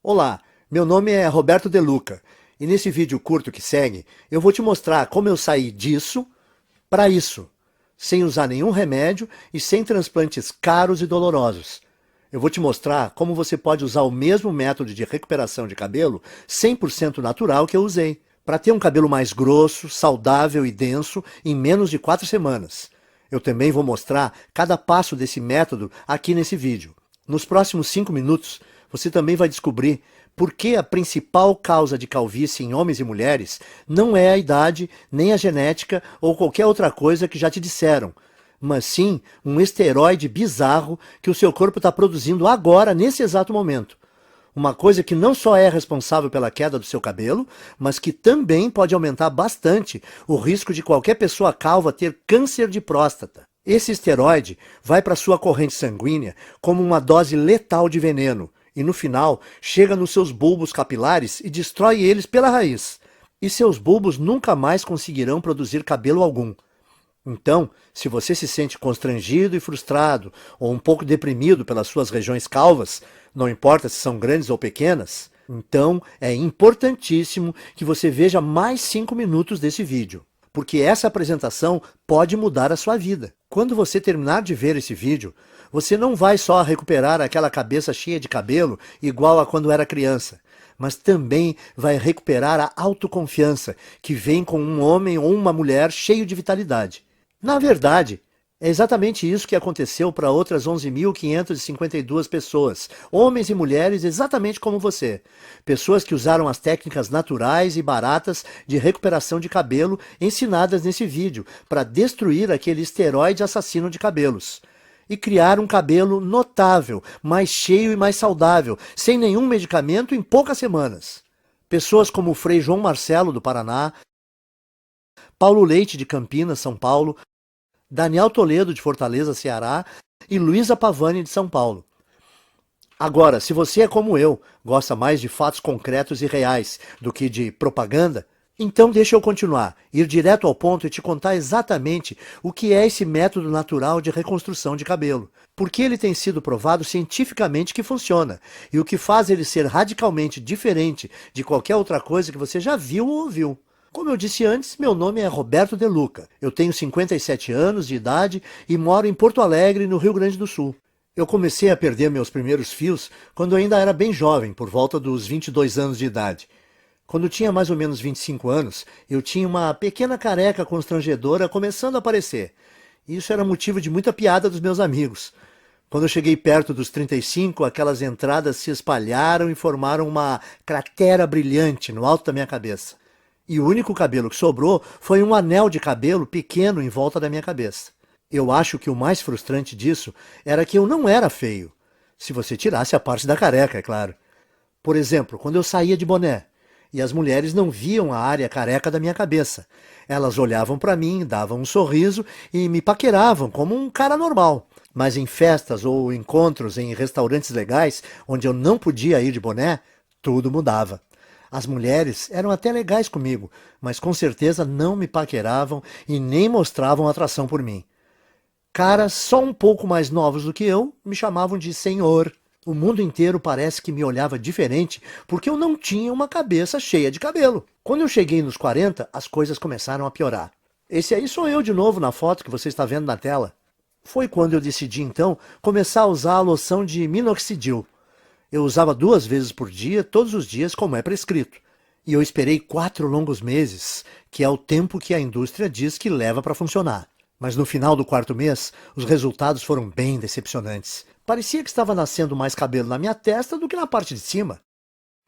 Olá, meu nome é Roberto De Luca e nesse vídeo curto que segue eu vou te mostrar como eu saí disso para isso, sem usar nenhum remédio e sem transplantes caros e dolorosos. Eu vou te mostrar como você pode usar o mesmo método de recuperação de cabelo 100% natural que eu usei, para ter um cabelo mais grosso, saudável e denso em menos de 4 semanas. Eu também vou mostrar cada passo desse método aqui nesse vídeo. Nos próximos 5 minutos, você também vai descobrir por que a principal causa de calvície em homens e mulheres não é a idade, nem a genética ou qualquer outra coisa que já te disseram, mas sim um esteroide bizarro que o seu corpo está produzindo agora, nesse exato momento. Uma coisa que não só é responsável pela queda do seu cabelo, mas que também pode aumentar bastante o risco de qualquer pessoa calva ter câncer de próstata. Esse esteroide vai para sua corrente sanguínea como uma dose letal de veneno e no final chega nos seus bulbos capilares e destrói eles pela raiz. E seus bulbos nunca mais conseguirão produzir cabelo algum. Então, se você se sente constrangido e frustrado ou um pouco deprimido pelas suas regiões calvas, não importa se são grandes ou pequenas, então é importantíssimo que você veja mais 5 minutos desse vídeo, porque essa apresentação pode mudar a sua vida. Quando você terminar de ver esse vídeo, você não vai só recuperar aquela cabeça cheia de cabelo igual a quando era criança, mas também vai recuperar a autoconfiança que vem com um homem ou uma mulher cheio de vitalidade. Na verdade, é exatamente isso que aconteceu para outras 11.552 pessoas, homens e mulheres exatamente como você. Pessoas que usaram as técnicas naturais e baratas de recuperação de cabelo ensinadas nesse vídeo para destruir aquele esteroide assassino de cabelos. E criar um cabelo notável, mais cheio e mais saudável, sem nenhum medicamento em poucas semanas. Pessoas como o Frei João Marcelo, do Paraná, Paulo Leite, de Campinas, São Paulo, Daniel Toledo, de Fortaleza, Ceará, e Luísa Pavani, de São Paulo. Agora, se você é como eu, gosta mais de fatos concretos e reais do que de propaganda, então deixa eu continuar, ir direto ao ponto e te contar exatamente o que é esse método natural de reconstrução de cabelo. Porque ele tem sido provado cientificamente que funciona, e o que faz ele ser radicalmente diferente de qualquer outra coisa que você já viu ou ouviu. Como eu disse antes, meu nome é Roberto De Luca. Eu tenho 57 anos de idade e moro em Porto Alegre, no Rio Grande do Sul. Eu comecei a perder meus primeiros fios quando eu ainda era bem jovem, por volta dos 22 anos de idade. Quando tinha mais ou menos 25 anos, eu tinha uma pequena careca constrangedora começando a aparecer. Isso era motivo de muita piada dos meus amigos. Quando eu cheguei perto dos 35, aquelas entradas se espalharam e formaram uma cratera brilhante no alto da minha cabeça. E o único cabelo que sobrou foi um anel de cabelo pequeno em volta da minha cabeça. Eu acho que o mais frustrante disso era que eu não era feio. Se você tirasse a parte da careca, é claro. Por exemplo, quando eu saía de boné, e as mulheres não viam a área careca da minha cabeça. Elas olhavam para mim, davam um sorriso e me paqueravam como um cara normal. Mas em festas ou encontros em restaurantes legais, onde eu não podia ir de boné, tudo mudava. As mulheres eram até legais comigo, mas com certeza não me paqueravam e nem mostravam atração por mim. Caras só um pouco mais novos do que eu me chamavam de senhor. O mundo inteiro parece que me olhava diferente porque eu não tinha uma cabeça cheia de cabelo. Quando eu cheguei nos 40, as coisas começaram a piorar. Esse aí sou eu de novo na foto que você está vendo na tela. Foi quando eu decidi então começar a usar a loção de minoxidil. Eu usava 2 vezes por dia, todos os dias, como é prescrito. E eu esperei 4 longos meses, que é o tempo que a indústria diz que leva para funcionar. Mas no final do 4º mês, os resultados foram bem decepcionantes. Parecia que estava nascendo mais cabelo na minha testa do que na parte de cima.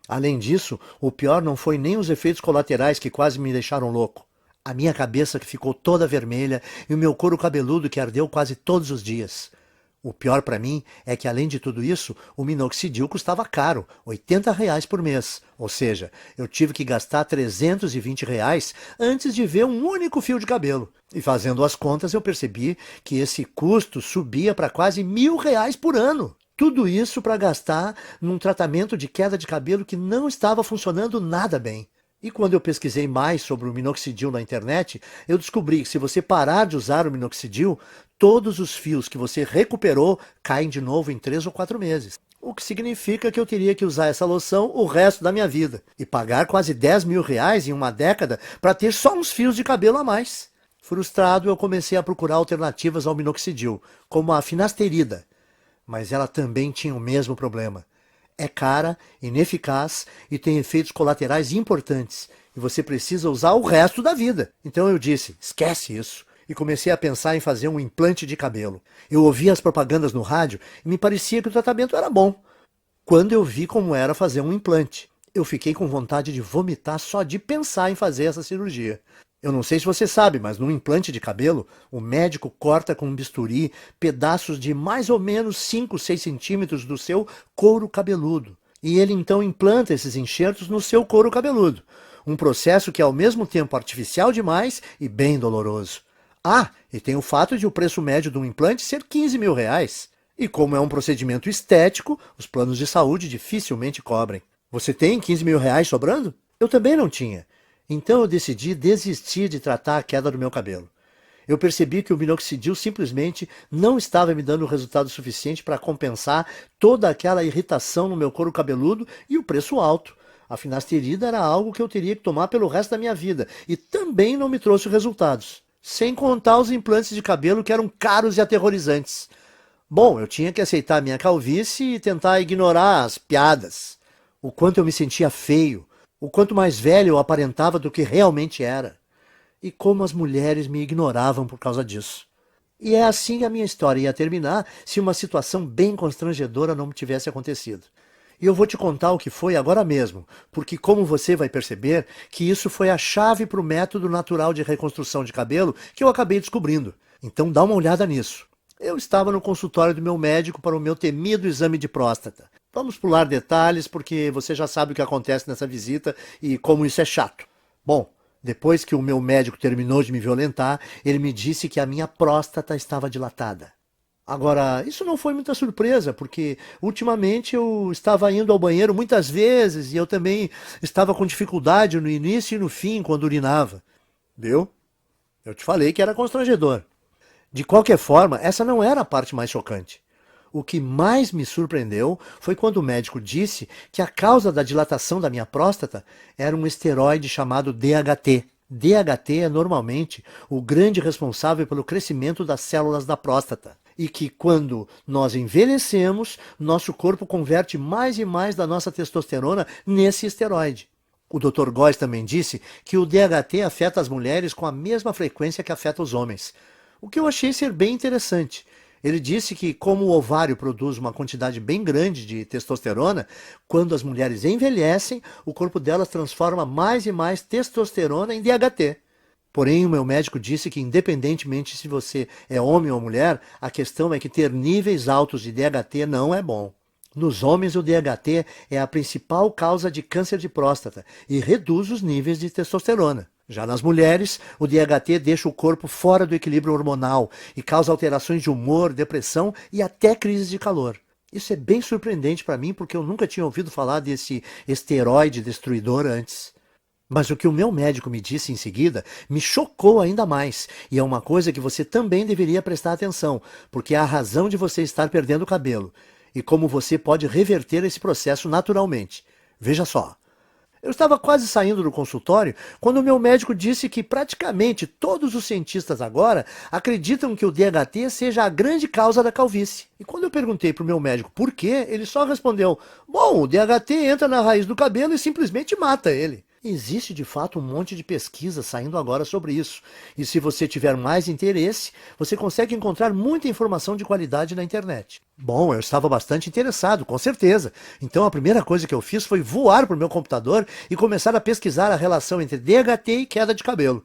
Além disso, o pior não foi nem os efeitos colaterais que quase me deixaram louco. A minha cabeça que ficou toda vermelha e o meu couro cabeludo que ardeu quase todos os dias. O pior para mim é que, além de tudo isso, o minoxidil custava caro, R$ 80 por mês. Ou seja, eu tive que gastar R$ 320 antes de ver um único fio de cabelo. E fazendo as contas, eu percebi que esse custo subia para quase R$ 1.000 por ano. Tudo isso para gastar num tratamento de queda de cabelo que não estava funcionando nada bem. E quando eu pesquisei mais sobre o minoxidil na internet, eu descobri que se você parar de usar o minoxidil, todos os fios que você recuperou caem de novo em 3 ou 4 meses. o que significa que eu teria que usar essa loção o resto da minha vida e pagar quase 10 mil reais em uma década para ter só uns fios de cabelo a mais. Frustrado, eu comecei a procurar alternativas ao minoxidil, como a finasterida, mas ela também tinha o mesmo problema. É cara, ineficaz e tem efeitos colaterais importantes, e você precisa usar o resto da vida. Então eu disse, esquece isso, e comecei a pensar em fazer um implante de cabelo. Eu ouvia as propagandas no rádio e me parecia que o tratamento era bom. Quando eu vi como era fazer um implante, eu fiquei com vontade de vomitar só de pensar em fazer essa cirurgia. Eu não sei se você sabe, mas num implante de cabelo, o médico corta com um bisturi pedaços de mais ou menos 5, 6 centímetros do seu couro cabeludo. E ele então implanta esses enxertos no seu couro cabeludo. Um processo que é ao mesmo tempo artificial demais e bem doloroso. Ah, e tem o fato de o preço médio de um implante ser 15 mil reais. E como é um procedimento estético, os planos de saúde dificilmente cobrem. Você tem 15 mil reais sobrando? Eu também não tinha. Então eu decidi desistir de tratar a queda do meu cabelo. Eu percebi que o minoxidil simplesmente não estava me dando resultado suficiente para compensar toda aquela irritação no meu couro cabeludo e o preço alto. A finasterida era algo que eu teria que tomar pelo resto da minha vida e também não me trouxe resultados. Sem contar os implantes de cabelo que eram caros e aterrorizantes. Bom, eu tinha que aceitar minha calvície e tentar ignorar as piadas. O quanto eu me sentia feio. O quanto mais velho eu aparentava do que realmente era. E como as mulheres me ignoravam por causa disso. E é assim que a minha história ia terminar se uma situação bem constrangedora não tivesse acontecido. E eu vou te contar o que foi agora mesmo, porque como você vai perceber, que isso foi a chave para o método natural de reconstrução de cabelo que eu acabei descobrindo. Então dá uma olhada nisso. Eu estava no consultório do meu médico para o meu temido exame de próstata. Vamos pular detalhes, porque você já sabe o que acontece nessa visita e como isso é chato. Bom, depois que o meu médico terminou de me violentar, ele me disse que a minha próstata estava dilatada. Agora, isso não foi muita surpresa, porque ultimamente eu estava indo ao banheiro muitas vezes e eu também estava com dificuldade no início e no fim quando urinava. Viu? Eu te falei que era constrangedor. De qualquer forma, essa não era a parte mais chocante. O que mais me surpreendeu foi quando o médico disse que a causa da dilatação da minha próstata era um esteroide chamado DHT. DHT é normalmente o grande responsável pelo crescimento das células da próstata. E que quando nós envelhecemos, nosso corpo converte mais e mais da nossa testosterona nesse esteroide. O Dr. Góes também disse que o DHT afeta as mulheres com a mesma frequência que afeta os homens. O que eu achei ser bem interessante. Ele disse que, como o ovário produz uma quantidade bem grande de testosterona, quando as mulheres envelhecem, o corpo delas transforma mais e mais testosterona em DHT. Porém, o meu médico disse que, independentemente se você é homem ou mulher, a questão é que ter níveis altos de DHT não é bom. Nos homens, o DHT é a principal causa de câncer de próstata e reduz os níveis de testosterona. Já nas mulheres, o DHT deixa o corpo fora do equilíbrio hormonal e causa alterações de humor, depressão e até crises de calor. Isso é bem surpreendente para mim porque eu nunca tinha ouvido falar desse esteroide destruidor antes. Mas o que o meu médico me disse em seguida me chocou ainda mais, e é uma coisa que você também deveria prestar atenção, porque é a razão de você estar perdendo o cabelo, e como você pode reverter esse processo naturalmente. Veja só. Eu estava quase saindo do consultório quando o meu médico disse que praticamente todos os cientistas agora acreditam que o DHT seja a grande causa da calvície. E quando eu perguntei para o meu médico por quê, ele só respondeu: bom, o DHT entra na raiz do cabelo e simplesmente mata ele. Existe de fato um monte de pesquisa saindo agora sobre isso. E se você tiver mais interesse, você consegue encontrar muita informação de qualidade na internet. Bom, eu estava bastante interessado, com certeza. Então a primeira coisa que eu fiz foi voar para o meu computador e começar a pesquisar a relação entre DHT e queda de cabelo.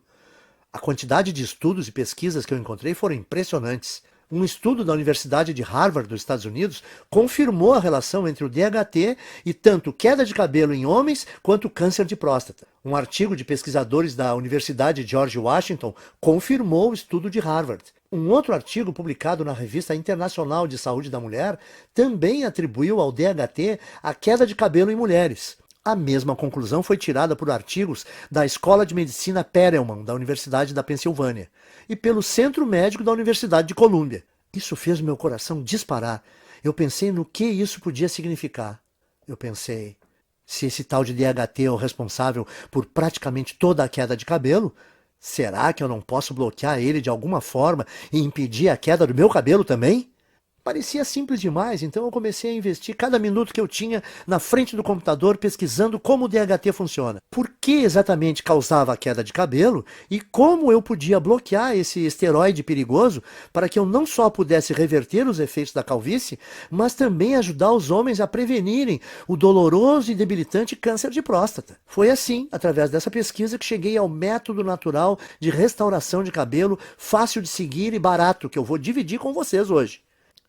A quantidade de estudos e pesquisas que eu encontrei foram impressionantes. Um estudo da Universidade de Harvard, dos Estados Unidos, confirmou a relação entre o DHT e tanto queda de cabelo em homens quanto câncer de próstata. Um artigo de pesquisadores da Universidade George Washington confirmou o estudo de Harvard. Um outro artigo publicado na Revista Internacional de Saúde da Mulher também atribuiu ao DHT a queda de cabelo em mulheres. A mesma conclusão foi tirada por artigos da Escola de Medicina Perelman, da Universidade da Pensilvânia, e pelo Centro Médico da Universidade de Colômbia. Isso fez meu coração disparar. Eu pensei no que isso podia significar. Eu pensei, se esse tal de DHT é o responsável por praticamente toda a queda de cabelo, será que eu não posso bloquear ele de alguma forma e impedir a queda do meu cabelo também? Parecia simples demais, então eu comecei a investir cada minuto que eu tinha na frente do computador pesquisando como o DHT funciona. Por que exatamente causava a queda de cabelo e como eu podia bloquear esse esteroide perigoso para que eu não só pudesse reverter os efeitos da calvície, mas também ajudar os homens a prevenirem o doloroso e debilitante câncer de próstata. Foi assim, através dessa pesquisa, que cheguei ao método natural de restauração de cabelo, fácil de seguir e barato, que eu vou dividir com vocês hoje.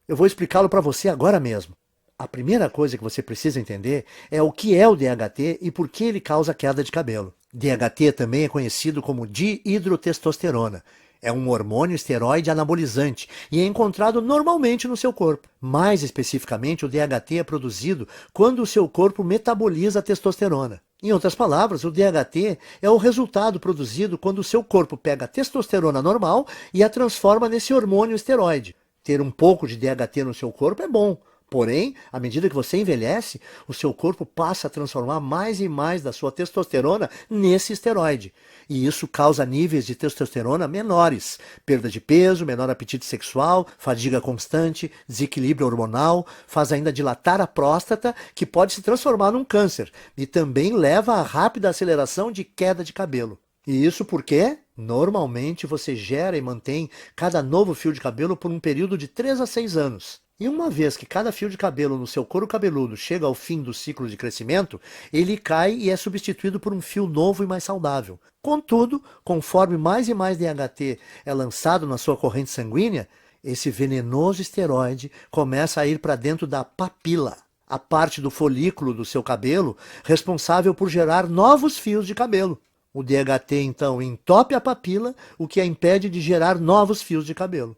Eu vou explicá-lo para você agora mesmo. A primeira coisa que você precisa entender é o que é o DHT e por que ele causa queda de cabelo. DHT também é conhecido como dihidrotestosterona. É um hormônio esteroide anabolizante e é encontrado normalmente no seu corpo. Mais especificamente, o DHT é produzido quando o seu corpo metaboliza a testosterona. Em outras palavras, o DHT é o resultado produzido quando o seu corpo pega a testosterona normal e a transforma nesse hormônio esteroide. Ter um pouco de DHT no seu corpo é bom, porém, à medida que você envelhece, o seu corpo passa a transformar mais e mais da sua testosterona nesse esteroide. E isso causa níveis de testosterona menores, perda de peso, menor apetite sexual, fadiga constante, desequilíbrio hormonal, faz ainda dilatar a próstata, que pode se transformar num câncer, e também leva a rápida aceleração de queda de cabelo. E isso porque, normalmente, você gera e mantém cada novo fio de cabelo por um período de 3 a 6 anos. E uma vez que cada fio de cabelo no seu couro cabeludo chega ao fim do ciclo de crescimento, ele cai e é substituído por um fio novo e mais saudável. Contudo, conforme mais e mais DHT é lançado na sua corrente sanguínea, esse venenoso esteroide começa a ir para dentro da papila, a parte do folículo do seu cabelo responsável por gerar novos fios de cabelo. O DHT, então, entope a papila, o que a impede de gerar novos fios de cabelo.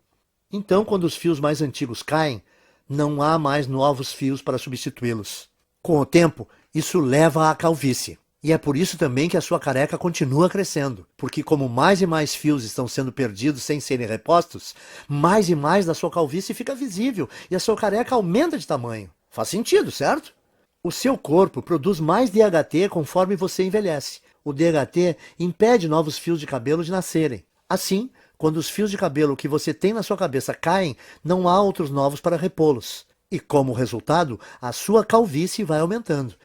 Então, quando os fios mais antigos caem, não há mais novos fios para substituí-los. Com o tempo, isso leva à calvície. E é por isso também que a sua careca continua crescendo, porque como mais e mais fios estão sendo perdidos sem serem repostos, mais e mais da sua calvície fica visível e a sua careca aumenta de tamanho. Faz sentido, certo? O seu corpo produz mais DHT conforme você envelhece. O DHT impede novos fios de cabelo de nascerem. Assim, quando os fios de cabelo que você tem na sua cabeça caem, não há outros novos para repô-los. E como resultado, a sua calvície vai aumentando.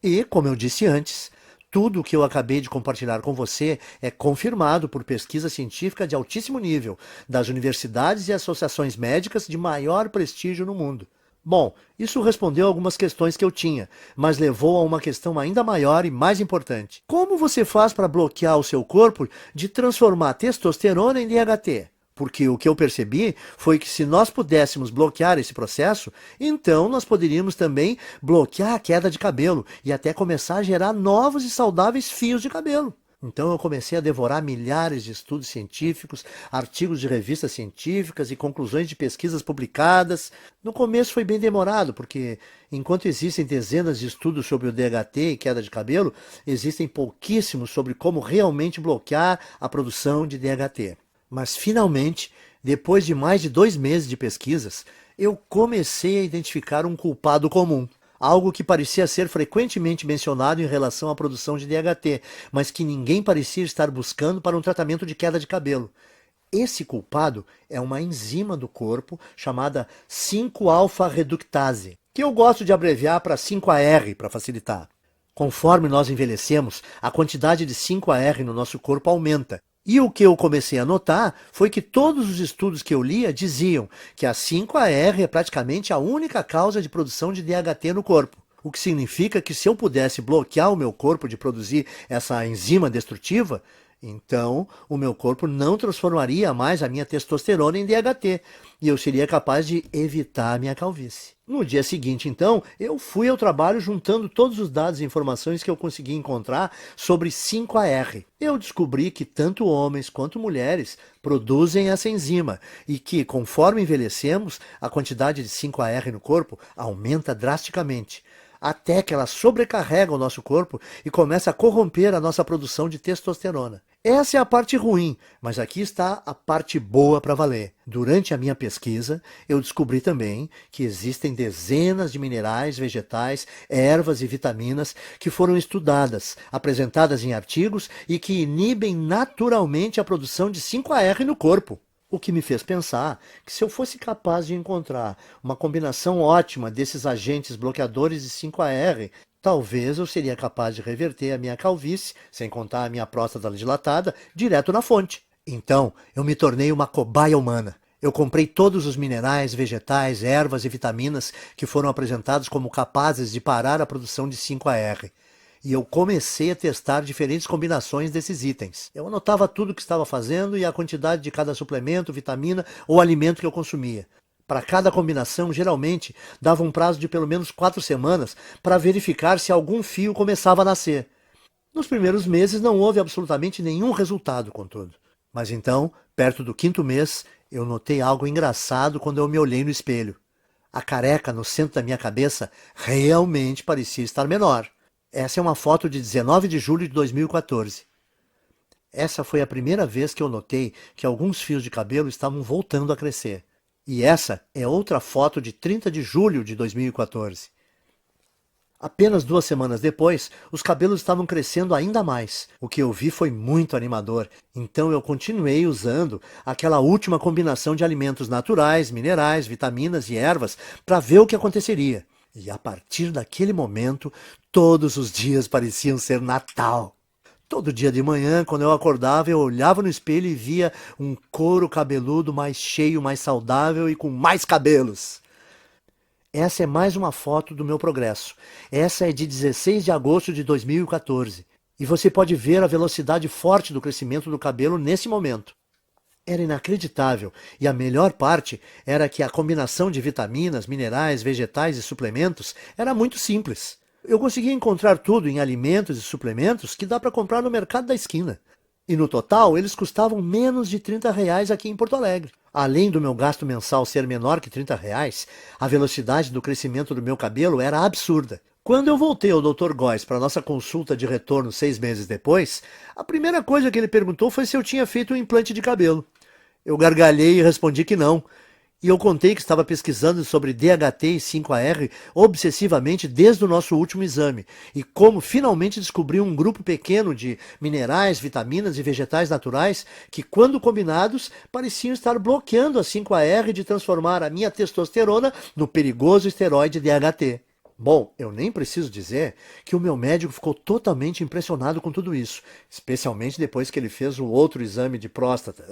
E, como eu disse antes, tudo o que eu acabei de compartilhar com você é confirmado por pesquisa científica de altíssimo nível, das universidades e associações médicas de maior prestígio no mundo. Bom, isso respondeu algumas questões que eu tinha, mas levou a uma questão ainda maior e mais importante. Como você faz para bloquear o seu corpo de transformar testosterona em DHT? Porque o que eu percebi foi que se nós pudéssemos bloquear esse processo, então nós poderíamos também bloquear a queda de cabelo e até começar a gerar novos e saudáveis fios de cabelo. Então eu comecei a devorar milhares de estudos científicos, artigos de revistas científicas e conclusões de pesquisas publicadas. No começo foi bem demorado, porque enquanto existem dezenas de estudos sobre o DHT e queda de cabelo, existem pouquíssimos sobre como realmente bloquear a produção de DHT. Mas finalmente, depois de mais de 2 meses de pesquisas, eu comecei a identificar um culpado comum. Algo que parecia ser frequentemente mencionado em relação à produção de DHT, mas que ninguém parecia estar buscando para um tratamento de queda de cabelo. Esse culpado é uma enzima do corpo chamada 5-alfa-reductase, que eu gosto de abreviar para 5AR para facilitar. Conforme nós envelhecemos, a quantidade de 5AR no nosso corpo aumenta. E o que eu comecei a notar foi que todos os estudos que eu lia diziam que a 5AR é praticamente a única causa de produção de DHT no corpo. O que significa que se eu pudesse bloquear o meu corpo de produzir essa enzima destrutiva, então o meu corpo não transformaria mais a minha testosterona em DHT e eu seria capaz de evitar a minha calvície. No dia seguinte, então, eu fui ao trabalho juntando todos os dados e informações que eu consegui encontrar sobre 5AR. Eu descobri que tanto homens quanto mulheres produzem essa enzima e que, conforme envelhecemos, a quantidade de 5AR no corpo aumenta drasticamente, até que ela sobrecarrega o nosso corpo e começa a corromper a nossa produção de testosterona. Essa é a parte ruim, mas aqui está a parte boa para valer. Durante a minha pesquisa, eu descobri também que existem dezenas de minerais, vegetais, ervas e vitaminas que foram estudadas, apresentadas em artigos e que inibem naturalmente a produção de 5-AR no corpo. O que me fez pensar que se eu fosse capaz de encontrar uma combinação ótima desses agentes bloqueadores de 5-AR, talvez eu seria capaz de reverter a minha calvície, sem contar a minha próstata dilatada, direto na fonte. Então, eu me tornei uma cobaia humana. Eu comprei todos os minerais, vegetais, ervas e vitaminas que foram apresentados como capazes de parar a produção de 5-AR. E eu comecei a testar diferentes combinações desses itens. Eu anotava tudo o que estava fazendo e a quantidade de cada suplemento, vitamina ou alimento que eu consumia. Para cada combinação, geralmente, dava um prazo de pelo menos 4 semanas para verificar se algum fio começava a nascer. Nos primeiros meses não houve absolutamente nenhum resultado, contudo. Mas então, perto do 5º mês, eu notei algo engraçado quando eu me olhei no espelho. A careca no centro da minha cabeça realmente parecia estar menor. Essa é uma foto de 19 de julho de 2014. Essa foi a primeira vez que eu notei que alguns fios de cabelo estavam voltando a crescer. E essa é outra foto de 30 de julho de 2014. Apenas 2 semanas depois, os cabelos estavam crescendo ainda mais. O que eu vi foi muito animador, então eu continuei usando aquela última combinação de alimentos naturais, minerais, vitaminas e ervas para ver o que aconteceria. E a partir daquele momento, todos os dias pareciam ser Natal. Todo dia de manhã, quando eu acordava, eu olhava no espelho e via um couro cabeludo mais cheio, mais saudável e com mais cabelos. Essa é mais uma foto do meu progresso. Essa é de 16 de agosto de 2014. E você pode ver a velocidade forte do crescimento do cabelo nesse momento. Era inacreditável, e a melhor parte era que a combinação de vitaminas, minerais, vegetais e suplementos era muito simples. Eu conseguia encontrar tudo em alimentos e suplementos que dá para comprar no mercado da esquina. E no total, eles custavam menos de R$ 30 aqui em Porto Alegre. Além do meu gasto mensal ser menor que R$ 30, a velocidade do crescimento do meu cabelo era absurda. Quando eu voltei ao Dr. Góes para nossa consulta de retorno 6 meses depois, a primeira coisa que ele perguntou foi se eu tinha feito um implante de cabelo. Eu gargalhei e respondi que não. E eu contei que estava pesquisando sobre DHT e 5-AR obsessivamente desde o nosso último exame, e como finalmente descobri um grupo pequeno de minerais, vitaminas e vegetais naturais que, quando combinados, pareciam estar bloqueando a 5-AR de transformar a minha testosterona no perigoso esteroide DHT. Bom, eu nem preciso dizer que o meu médico ficou totalmente impressionado com tudo isso, especialmente depois que ele fez um outro exame de próstata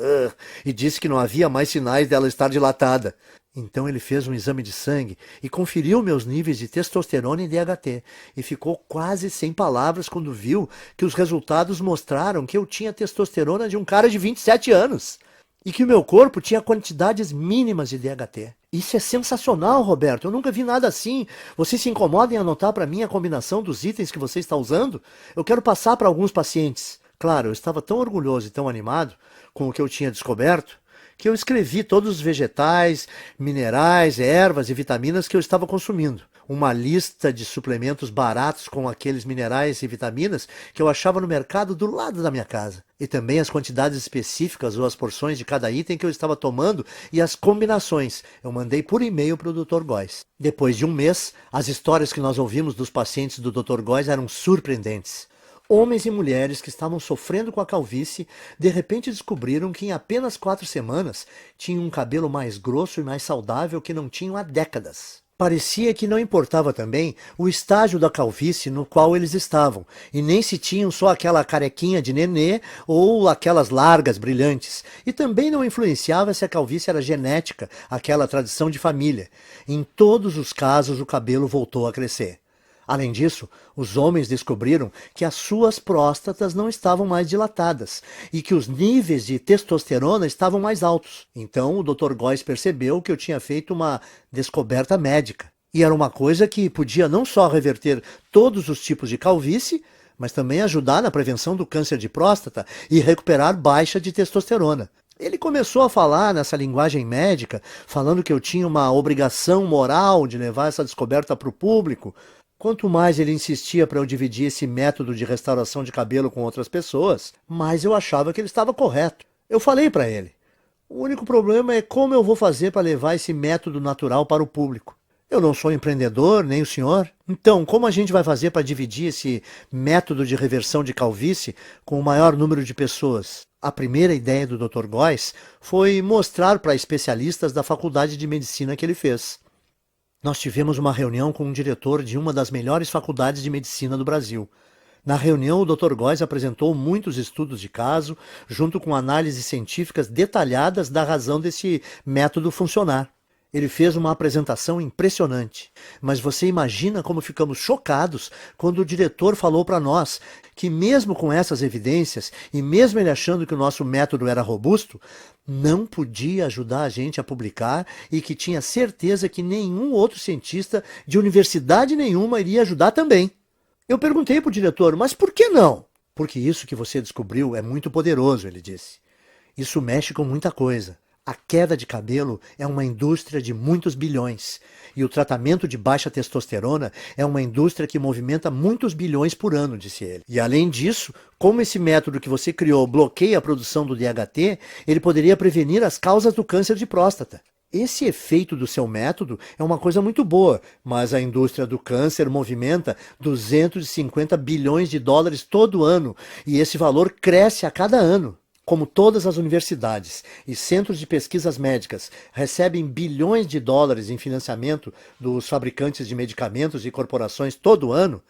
e disse que não havia mais sinais dela estar dilatada. Então ele fez um exame de sangue e conferiu meus níveis de testosterona e DHT e ficou quase sem palavras quando viu que os resultados mostraram que eu tinha testosterona de um cara de 27 anos. E que o meu corpo tinha quantidades mínimas de DHT. Isso é sensacional, Roberto. Eu nunca vi nada assim. Você se incomoda em anotar para mim a combinação dos itens que você está usando? Eu quero passar para alguns pacientes. Claro, eu estava tão orgulhoso e tão animado com o que eu tinha descoberto que eu escrevi todos os vegetais, minerais, ervas e vitaminas que eu estava consumindo. Uma lista de suplementos baratos com aqueles minerais e vitaminas que eu achava no mercado do lado da minha casa. E também as quantidades específicas ou as porções de cada item que eu estava tomando e as combinações. Eu mandei por e-mail para o Dr. Góes. Depois de um mês, as histórias que nós ouvimos dos pacientes do Dr. Góes eram surpreendentes. Homens e mulheres que estavam sofrendo com a calvície, de repente descobriram que em apenas 4 semanas tinham um cabelo mais grosso e mais saudável que não tinham há décadas. Parecia que não importava também o estágio da calvície no qual eles estavam, e nem se tinham só aquela carequinha de nenê ou aquelas largas brilhantes, e também não influenciava se a calvície era genética, aquela tradição de família. Em todos os casos o cabelo voltou a crescer. Além disso, os homens descobriram que as suas próstatas não estavam mais dilatadas e que os níveis de testosterona estavam mais altos. Então o Dr. Góes percebeu que eu tinha feito uma descoberta médica. E era uma coisa que podia não só reverter todos os tipos de calvície, mas também ajudar na prevenção do câncer de próstata e recuperar baixa de testosterona. Ele começou a falar nessa linguagem médica, falando que eu tinha uma obrigação moral de levar essa descoberta para o público. Quanto mais ele insistia para eu dividir esse método de restauração de cabelo com outras pessoas, mais eu achava que ele estava correto. Eu falei para ele: o único problema é como eu vou fazer para levar esse método natural para o público. Eu não sou empreendedor, nem o senhor. Então, como a gente vai fazer para dividir esse método de reversão de calvície com o maior número de pessoas? A primeira ideia do Dr. Góes foi mostrar para especialistas da faculdade de medicina que ele fez. Nós tivemos uma reunião com um diretor de uma das melhores faculdades de medicina do Brasil. Na reunião, o Dr. Góes apresentou muitos estudos de caso, junto com análises científicas detalhadas da razão desse método funcionar. Ele fez uma apresentação impressionante, mas você imagina como ficamos chocados quando o diretor falou para nós que mesmo com essas evidências e mesmo ele achando que o nosso método era robusto, não podia ajudar a gente a publicar e que tinha certeza que nenhum outro cientista de universidade nenhuma iria ajudar também. Eu perguntei para o diretor, mas por que não? Porque isso que você descobriu é muito poderoso, ele disse. Isso mexe com muita coisa. A queda de cabelo é uma indústria de muitos bilhões. E o tratamento de baixa testosterona é uma indústria que movimenta muitos bilhões por ano, disse ele. E além disso, como esse método que você criou bloqueia a produção do DHT, ele poderia prevenir as causas do câncer de próstata. Esse efeito do seu método é uma coisa muito boa, mas a indústria do câncer movimenta 250 bilhões de dólares todo ano, e esse valor cresce a cada ano. Como todas as universidades e centros de pesquisas médicas recebem bilhões de dólares em financiamento dos fabricantes de medicamentos e corporações todo ano,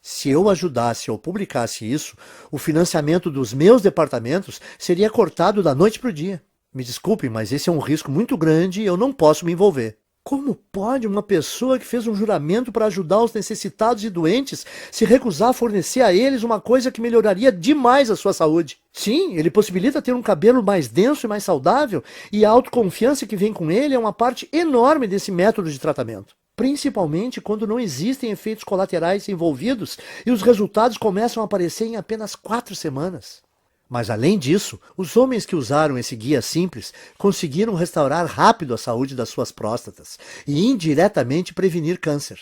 se eu ajudasse ou publicasse isso, o financiamento dos meus departamentos seria cortado da noite para o dia. Me desculpe, mas esse é um risco muito grande e eu não posso me envolver. Como pode uma pessoa que fez um juramento para ajudar os necessitados e doentes se recusar a fornecer a eles uma coisa que melhoraria demais a sua saúde? Sim, ele possibilita ter um cabelo mais denso e mais saudável, e a autoconfiança que vem com ele é uma parte enorme desse método de tratamento. Principalmente quando não existem efeitos colaterais envolvidos e os resultados começam a aparecer em apenas 4 semanas. Mas além disso, os homens que usaram esse guia simples conseguiram restaurar rápido a saúde das suas próstatas e indiretamente prevenir câncer.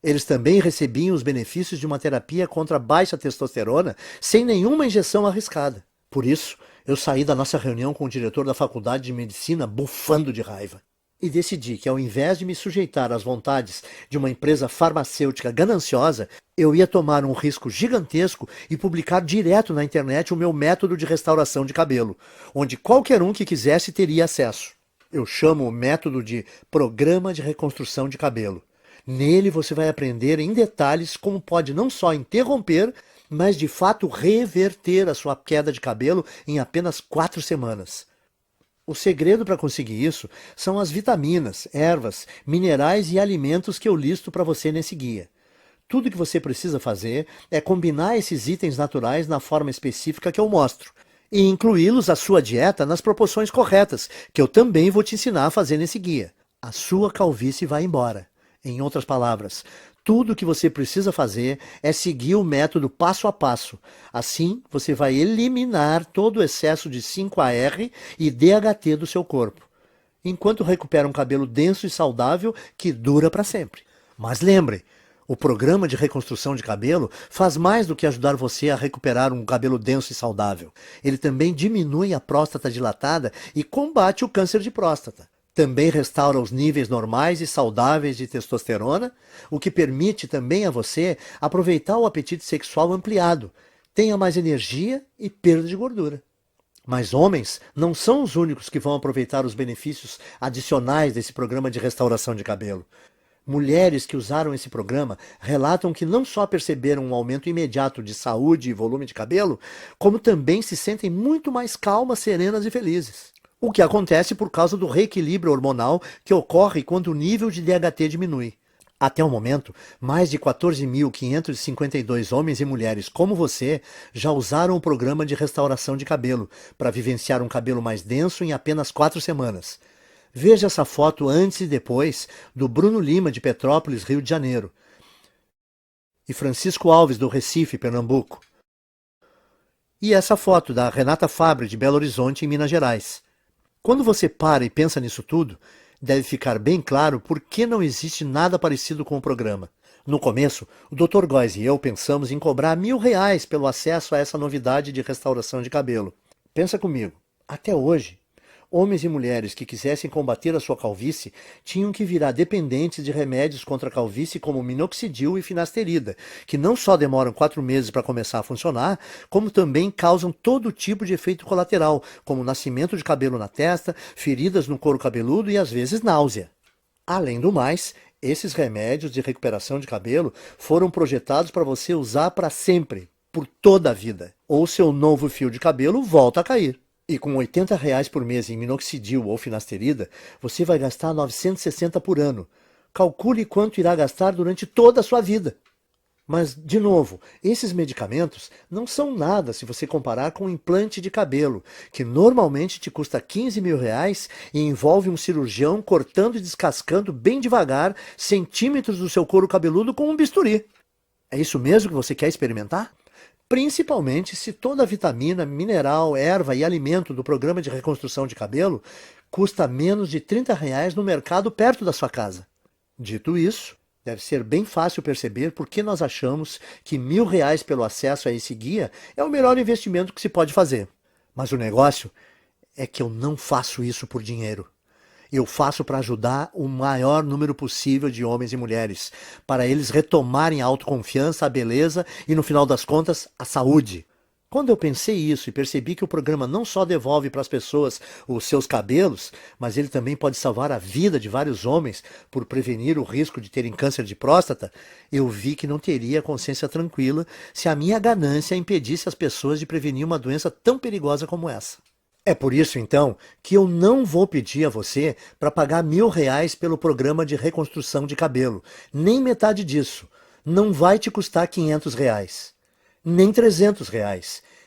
Eles também recebiam os benefícios de uma terapia contra a baixa testosterona sem nenhuma injeção arriscada. Por isso, eu saí da nossa reunião com o diretor da faculdade de medicina bufando de raiva. E decidi que, ao invés de me sujeitar às vontades de uma empresa farmacêutica gananciosa, eu ia tomar um risco gigantesco e publicar direto na internet o meu método de restauração de cabelo, onde qualquer um que quisesse teria acesso. Eu chamo o método de Programa de Reconstrução de Cabelo. Nele você vai aprender em detalhes como pode não só interromper, mas de fato reverter a sua queda de cabelo em apenas 4 semanas. O segredo para conseguir isso são as vitaminas, ervas, minerais e alimentos que eu listo para você nesse guia. Tudo que você precisa fazer é combinar esses itens naturais na forma específica que eu mostro e incluí-los à sua dieta nas proporções corretas, que eu também vou te ensinar a fazer nesse guia. A sua calvície vai embora. Em outras palavras, tudo o que você precisa fazer é seguir o método passo a passo. Assim, você vai eliminar todo o excesso de 5-AR e DHT do seu corpo, enquanto recupera um cabelo denso e saudável que dura para sempre. Mas lembre, o programa de reconstrução de cabelo faz mais do que ajudar você a recuperar um cabelo denso e saudável. Ele também diminui a próstata dilatada e combate o câncer de próstata. Também restaura os níveis normais e saudáveis de testosterona, o que permite também a você aproveitar o apetite sexual ampliado, tenha mais energia e perda de gordura. Mas homens não são os únicos que vão aproveitar os benefícios adicionais desse programa de restauração de cabelo. Mulheres que usaram esse programa relatam que não só perceberam um aumento imediato de saúde e volume de cabelo, como também se sentem muito mais calmas, serenas e felizes. O que acontece por causa do reequilíbrio hormonal que ocorre quando o nível de DHT diminui. Até o momento, mais de 14.552 homens e mulheres como você já usaram o programa de restauração de cabelo para vivenciar um cabelo mais denso em apenas 4 semanas. Veja essa foto antes e depois do Bruno Lima, de Petrópolis, Rio de Janeiro, e Francisco Alves, do Recife, Pernambuco. E essa foto da Renata Fabre, de Belo Horizonte, em Minas Gerais. Quando você para e pensa nisso tudo, deve ficar bem claro por que não existe nada parecido com o programa. No começo, o Dr. Góes e eu pensamos em cobrar R$ 1.000 pelo acesso a essa novidade de restauração de cabelo. Pensa comigo, até hoje, homens e mulheres que quisessem combater a sua calvície tinham que virar dependentes de remédios contra a calvície como minoxidil e finasterida, que não só demoram 4 meses para começar a funcionar, como também causam todo tipo de efeito colateral, como nascimento de cabelo na testa, feridas no couro cabeludo e às vezes náusea. Além do mais, esses remédios de recuperação de cabelo foram projetados para você usar para sempre, por toda a vida. Ou seu novo fio de cabelo volta a cair. E com R$ 80 por mês em minoxidil ou finasterida, você vai gastar 960 por ano. Calcule quanto irá gastar durante toda a sua vida. Mas, de novo, esses medicamentos não são nada se você comparar com um implante de cabelo, que normalmente te custa R$ 15.000 e envolve um cirurgião cortando e descascando bem devagar centímetros do seu couro cabeludo com um bisturi. É isso mesmo que você quer experimentar? Principalmente se toda a vitamina, mineral, erva e alimento do programa de reconstrução de cabelo custa menos de R$ 30 no mercado perto da sua casa. Dito isso, deve ser bem fácil perceber por que nós achamos que R$ 1.000 pelo acesso a esse guia é o melhor investimento que se pode fazer. Mas o negócio é que eu não faço isso por dinheiro. Eu faço para ajudar o maior número possível de homens e mulheres, para eles retomarem a autoconfiança, a beleza e, no final das contas, a saúde. Quando eu pensei isso e percebi que o programa não só devolve para as pessoas os seus cabelos, mas ele também pode salvar a vida de vários homens por prevenir o risco de terem câncer de próstata, eu vi que não teria consciência tranquila se a minha ganância impedisse as pessoas de prevenir uma doença tão perigosa como essa. É por isso, então, que eu não vou pedir a você para pagar R$ 1.000 pelo programa de reconstrução de cabelo. Nem metade disso. Não vai te custar R$ 500. Nem R$ 300.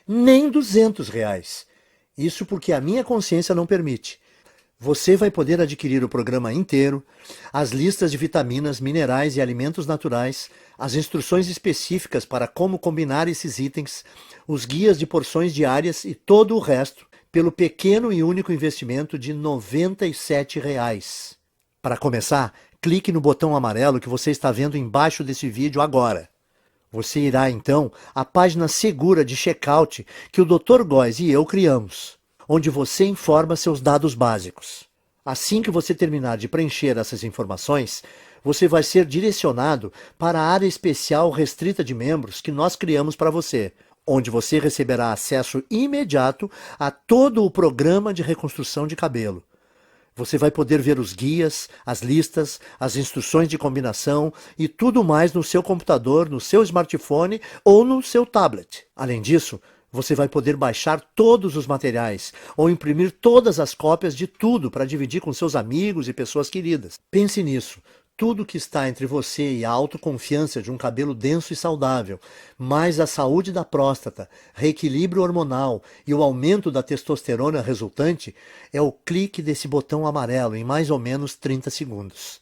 Nem R$ 200. Isso porque a minha consciência não permite. Você vai poder adquirir o programa inteiro, as listas de vitaminas, minerais e alimentos naturais, as instruções específicas para como combinar esses itens, os guias de porções diárias e todo o resto, pelo pequeno e único investimento de R$ 97. Para começar, clique no botão amarelo que você está vendo embaixo desse vídeo agora. Você irá, então, à página segura de checkout que o Dr. Góes e eu criamos, onde você informa seus dados básicos. Assim que você terminar de preencher essas informações, você vai ser direcionado para a área especial restrita de membros que nós criamos para você, onde você receberá acesso imediato a todo o programa de reconstrução de cabelo. Você vai poder ver os guias, as listas, as instruções de combinação e tudo mais no seu computador, no seu smartphone ou no seu tablet. Além disso, você vai poder baixar todos os materiais ou imprimir todas as cópias de tudo para dividir com seus amigos e pessoas queridas. Pense nisso. Tudo que está entre você e a autoconfiança de um cabelo denso e saudável, mais a saúde da próstata, reequilíbrio hormonal e o aumento da testosterona resultante, é o clique desse botão amarelo em mais ou menos 30 segundos.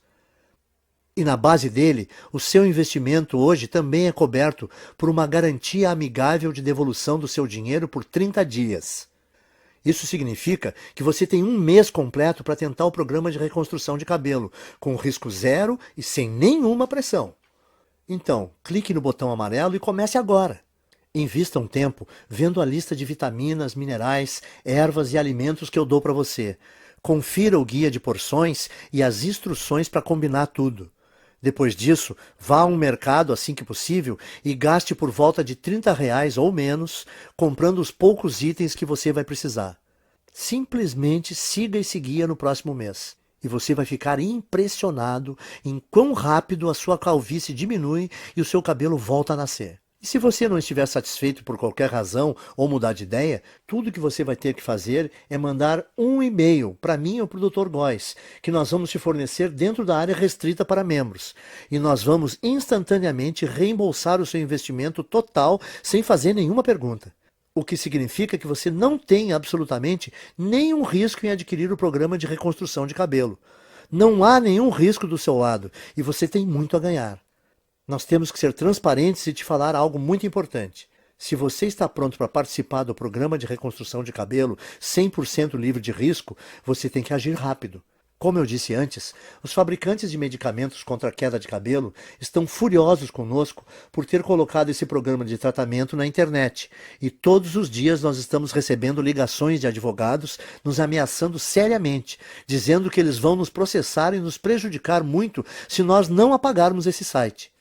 E na base dele, o seu investimento hoje também é coberto por uma garantia amigável de devolução do seu dinheiro por 30 dias. Isso significa que você tem um mês completo para tentar o programa de reconstrução de cabelo, com risco zero e sem nenhuma pressão. Então, clique no botão amarelo e comece agora. Invista um tempo vendo a lista de vitaminas, minerais, ervas e alimentos que eu dou para você. Confira o guia de porções e as instruções para combinar tudo. Depois disso, vá a um mercado assim que possível e gaste por volta de R$ 30 ou menos, comprando os poucos itens que você vai precisar. Simplesmente siga esse guia no próximo mês. E você vai ficar impressionado em quão rápido a sua calvície diminui e o seu cabelo volta a nascer. E se você não estiver satisfeito por qualquer razão ou mudar de ideia, tudo que você vai ter que fazer é mandar um e-mail para mim ou para o Dr. Góes, que nós vamos te fornecer dentro da área restrita para membros. E nós vamos instantaneamente reembolsar o seu investimento total sem fazer nenhuma pergunta. O que significa que você não tem absolutamente nenhum risco em adquirir o programa de reconstrução de cabelo. Não há nenhum risco do seu lado e você tem muito a ganhar. Nós temos que ser transparentes e te falar algo muito importante. Se você está pronto para participar do programa de reconstrução de cabelo 100% livre de risco, você tem que agir rápido. Como eu disse antes, os fabricantes de medicamentos contra a queda de cabelo estão furiosos conosco por ter colocado esse programa de tratamento na internet. E todos os dias nós estamos recebendo ligações de advogados nos ameaçando seriamente, dizendo que eles vão nos processar e nos prejudicar muito se nós não apagarmos esse site.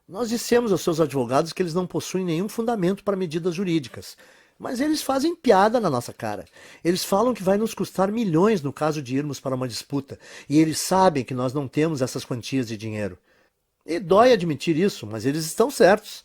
Nós dissemos aos seus advogados que eles não possuem nenhum fundamento para medidas jurídicas. Mas eles fazem piada na nossa cara. Eles falam que vai nos custar milhões no caso de irmos para uma disputa. E eles sabem que nós não temos essas quantias de dinheiro. E dói admitir isso, mas eles estão certos.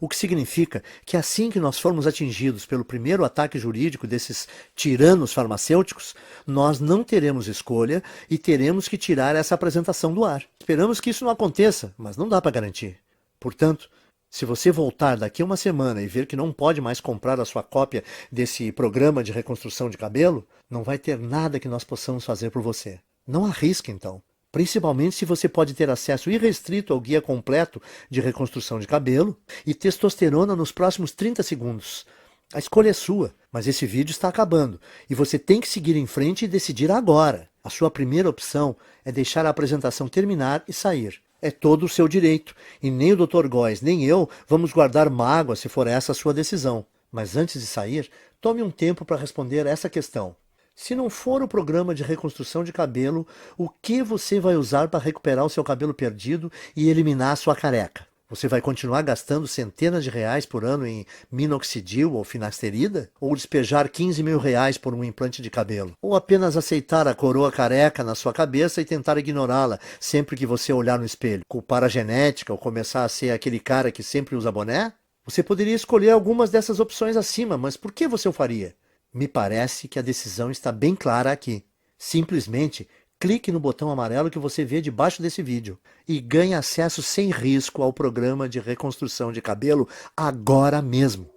O que significa que assim que nós formos atingidos pelo primeiro ataque jurídico desses tiranos farmacêuticos, nós não teremos escolha e teremos que tirar essa apresentação do ar. Esperamos que isso não aconteça, mas não dá para garantir. Portanto, se você voltar daqui a uma semana e ver que não pode mais comprar a sua cópia desse programa de reconstrução de cabelo, não vai ter nada que nós possamos fazer por você. Não arrisque, então. Principalmente se você pode ter acesso irrestrito ao guia completo de reconstrução de cabelo e testosterona nos próximos 30 segundos. A escolha é sua, mas esse vídeo está acabando e você tem que seguir em frente e decidir agora. A sua primeira opção é deixar a apresentação terminar e sair. É todo o seu direito, e nem o Dr. Góes nem eu vamos guardar mágoa se for essa a sua decisão. Mas antes de sair, tome um tempo para responder essa questão. Se não for o programa de reconstrução de cabelo, o que você vai usar para recuperar o seu cabelo perdido e eliminar a sua careca? Você vai continuar gastando centenas de reais por ano em minoxidil ou finasterida? Ou despejar 15 mil reais por um implante de cabelo? Ou apenas aceitar a coroa careca na sua cabeça e tentar ignorá-la sempre que você olhar no espelho? Culpar a genética ou começar a ser aquele cara que sempre usa boné? Você poderia escolher algumas dessas opções acima, mas por que você o faria? Me parece que a decisão está bem clara aqui. Simplesmente clique no botão amarelo que você vê debaixo desse vídeo e ganhe acesso sem risco ao programa de reconstrução de cabelo agora mesmo.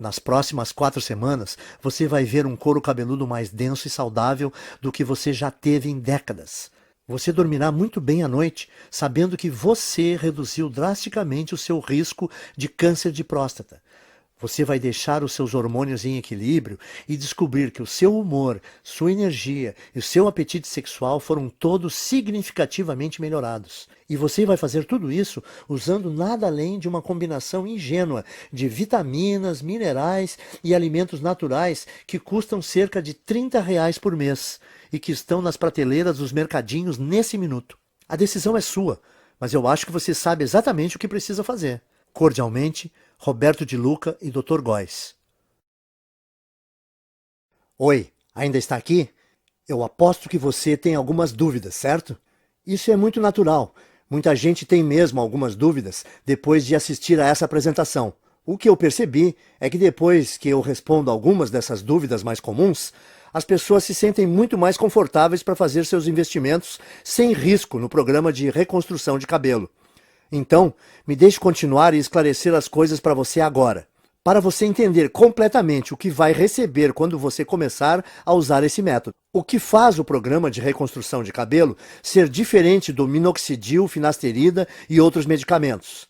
Nas próximas 4 semanas, você vai ver um couro cabeludo mais denso e saudável do que você já teve em décadas. Você dormirá muito bem à noite, sabendo que você reduziu drasticamente o seu risco de câncer de próstata. Você vai deixar os seus hormônios em equilíbrio e descobrir que o seu humor, sua energia e o seu apetite sexual foram todos significativamente melhorados. E você vai fazer tudo isso usando nada além de uma combinação ingênua de vitaminas, minerais e alimentos naturais que custam cerca de R$ 30 por mês e que estão nas prateleiras dos mercadinhos nesse minuto. A decisão é sua, mas eu acho que você sabe exatamente o que precisa fazer. Cordialmente, Roberto de Luca e Dr. Góes. Oi, ainda está aqui? Eu aposto que você tem algumas dúvidas, certo? Isso é muito natural. Muita gente tem mesmo algumas dúvidas depois de assistir a essa apresentação. O que eu percebi é que depois que eu respondo algumas dessas dúvidas mais comuns, as pessoas se sentem muito mais confortáveis para fazer seus investimentos sem risco no programa de reconstrução de cabelo. Então, me deixe continuar e esclarecer as coisas para você agora, para você entender completamente o que vai receber quando você começar a usar esse método. O que faz o programa de reconstrução de cabelo ser diferente do minoxidil, finasterida e outros medicamentos?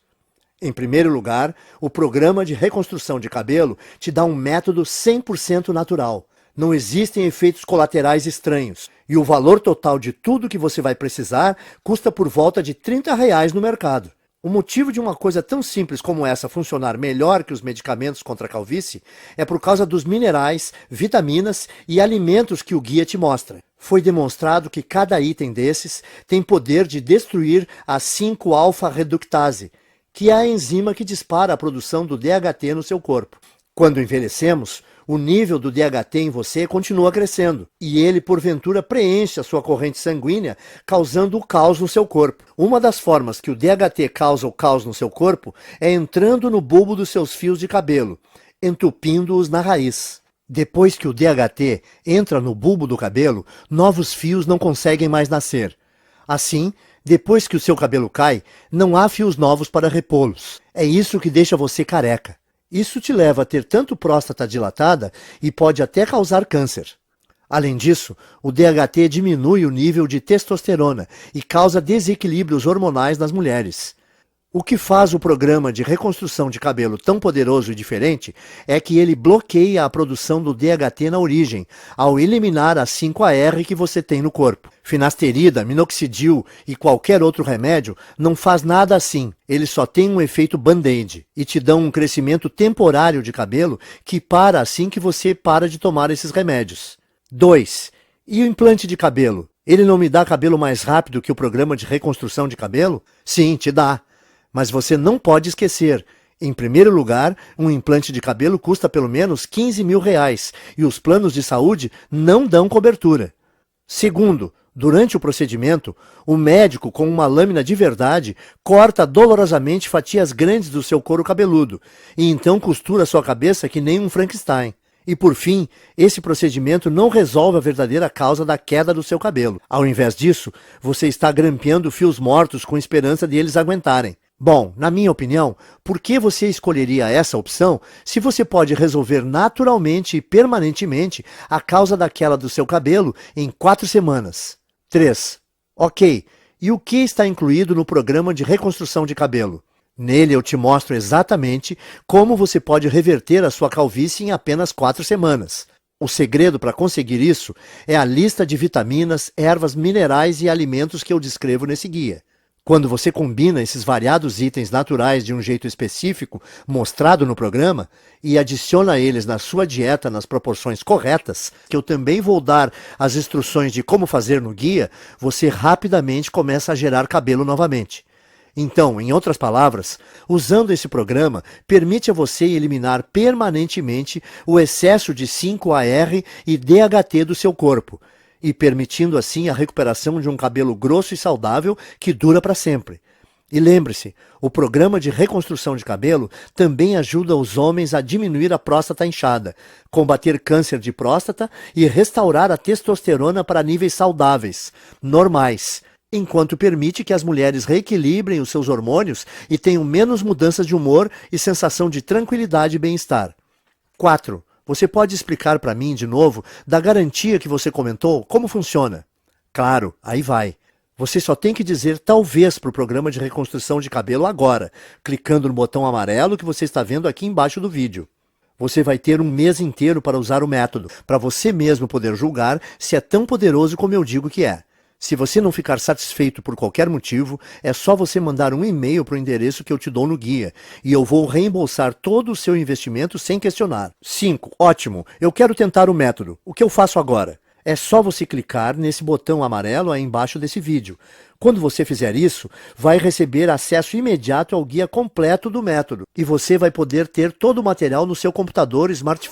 Em primeiro lugar, o programa de reconstrução de cabelo te dá um método 100% natural. Não existem efeitos colaterais estranhos. E o valor total de tudo que você vai precisar custa por volta de R$ 30 no mercado. O motivo de uma coisa tão simples como essa funcionar melhor que os medicamentos contra a calvície é por causa dos minerais, vitaminas e alimentos que o guia te mostra. Foi demonstrado que cada item desses tem poder de destruir a 5-alfa-reductase, que é a enzima que dispara a produção do DHT no seu corpo. Quando envelhecemos, o nível do DHT em você continua crescendo, e ele, porventura, preenche a sua corrente sanguínea, causando o caos no seu corpo. Uma das formas que o DHT causa o caos no seu corpo é entrando no bulbo dos seus fios de cabelo, entupindo-os na raiz. Depois que o DHT entra no bulbo do cabelo, novos fios não conseguem mais nascer. Assim, depois que o seu cabelo cai, não há fios novos para repô-los. É isso que deixa você careca. Isso te leva a ter tanto próstata dilatada e pode até causar câncer. Além disso, o DHT diminui o nível de testosterona e causa desequilíbrios hormonais nas mulheres. O que faz o programa de reconstrução de cabelo tão poderoso e diferente é que ele bloqueia a produção do DHT na origem, ao eliminar a 5-AR que você tem no corpo. Finasterida, minoxidil e qualquer outro remédio não faz nada assim, ele só tem um efeito band-aid e te dão um crescimento temporário de cabelo que para assim que você para de tomar esses remédios. 2. E o implante de cabelo? Ele não me dá cabelo mais rápido que o programa de reconstrução de cabelo? Sim, te dá. Mas você não pode esquecer, em primeiro lugar, um implante de cabelo custa pelo menos R$15 mil e os planos de saúde não dão cobertura. Segundo, durante o procedimento, o médico com uma lâmina de verdade corta dolorosamente fatias grandes do seu couro cabeludo e então costura sua cabeça que nem um Frankenstein. E por fim, esse procedimento não resolve a verdadeira causa da queda do seu cabelo. Ao invés disso, você está grampeando fios mortos com esperança de eles aguentarem. Bom, na minha opinião, por que você escolheria essa opção se você pode resolver naturalmente e permanentemente a causa da queda do seu cabelo em 4 semanas? 3. Ok, e o que está incluído no programa de reconstrução de cabelo? Nele eu te mostro exatamente como você pode reverter a sua calvície em apenas 4 semanas. O segredo para conseguir isso é a lista de vitaminas, ervas, minerais e alimentos que eu descrevo nesse guia. Quando você combina esses variados itens naturais de um jeito específico, mostrado no programa, e adiciona eles na sua dieta nas proporções corretas, que eu também vou dar as instruções de como fazer no guia, você rapidamente começa a gerar cabelo novamente. Então, em outras palavras, usando esse programa, permite a você eliminar permanentemente o excesso de 5-AR e DHT do seu corpo, e permitindo assim a recuperação de um cabelo grosso e saudável que dura para sempre. E lembre-se, o programa de reconstrução de cabelo também ajuda os homens a diminuir a próstata inchada, combater câncer de próstata e restaurar a testosterona para níveis saudáveis, normais, enquanto permite que as mulheres reequilibrem os seus hormônios e tenham menos mudanças de humor e sensação de tranquilidade e bem-estar. 4. Você pode explicar para mim, de novo, da garantia que você comentou, como funciona? Claro, aí vai. Você só tem que dizer talvez para o programa de reconstrução de cabelo agora, clicando no botão amarelo que você está vendo aqui embaixo do vídeo. Você vai ter um mês inteiro para usar o método, para você mesmo poder julgar se é tão poderoso como eu digo que é. Se você não ficar satisfeito por qualquer motivo, é só você mandar um e-mail para o endereço que eu te dou no guia, e eu vou reembolsar todo o seu investimento sem questionar. 5. Ótimo, eu quero tentar o método. O que eu faço agora? É só você clicar nesse botão amarelo aí embaixo desse vídeo. Quando você fizer isso, vai receber acesso imediato ao guia completo do método, e você vai poder ter todo o material no seu computador, smartphone